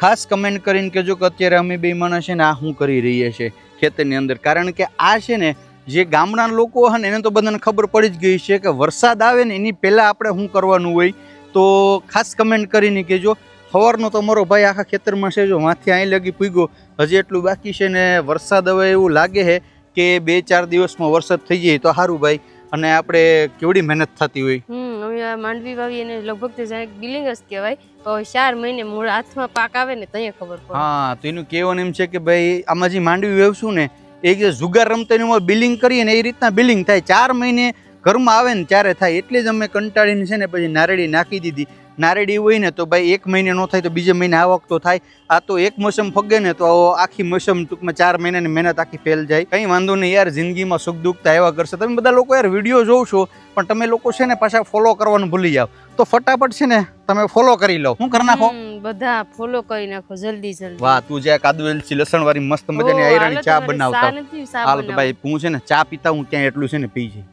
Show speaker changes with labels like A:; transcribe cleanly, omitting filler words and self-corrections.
A: ખાસ કમેન્ટ કરીને કહેજો કે અત્યારે અમે બે માણસ છે ને આ શું કરી રહીએ છીએ ખેતરની અંદર, કારણ કે આ છે ને જે ગામડાના લોકો હોય ને એને તો બધાને ખબર પડી જ ગઈ છે કે વરસાદ આવે ને એની પહેલાં આપણે શું કરવાનું હોય. તો ખાસ કમેન્ટ કરીને કહેજો. સવારનો તો મારો ભાઈ આખા ખેતરમાં છે, જો માથી અહીં લગી પૂગ્યો, હજી એટલું બાકી છે ને વરસાદ હવે એવું લાગે છે કે 2-4 દિવસમાં વરસાદ થઈ જાય તો સારું ભાઈ. અને આપણે કેવડી મહેનત થતી હોય.
B: અમે માંડવી વાવી અને લગભગ તે બિલિંગ જ કહેવાય, તો 4 મહિને મૂળ હાથમાં પાક આવે ને ત્યાં ખબર પડે.
A: હા, તો એનું કહેવાનું એમ છે કે ભાઈ આમાં જે માંડવી વેવશું ને એ જે જુગાર રમતા એનું બિલિંગ કરીએ ને એ રીતના બિલિંગ થાય. 4 મહિને ઘરમાં આવે ને ત્યારે થાય. એટલે જ અમે કંટાળીને છે ને પછી નારેડી નાખી દીધી. નારેડી હોય ને તો ભાઈ 1 મહિને ન થાય તો બીજા મહિને આવક તો થાય. આ તો એક મોસમ ફગે ને તો આખી મોસમ ટૂંકમાં 4 મહિનાની મહેનત આખી ફેલ જાય. કંઈ વાંધો નહીં યાર, જિંદગીમાં સુખ દુઃખ તો આવ્યા કરશે. તમે બધા લોકો યાર વિડીયો જોવ છો પણ તમે લોકો છે ને પાછા ફોલો કરવાનું ભૂલી જાવ. તો ફટાફટ છે ને તમે ફોલો કરી લો. શું કરી નાખો?
B: બધા ફોલો કરી નાખો જલ્દી જલ્દી.
A: વાહ, તું જે કાદુ એલચી લસણ વાળી મસ્ત મજાની આયરાની ચા બનાવતા. હાલ તો ભાઈ હું છે ને ચા પીતા હું ત્યાં એટલું છે ને પી જાય.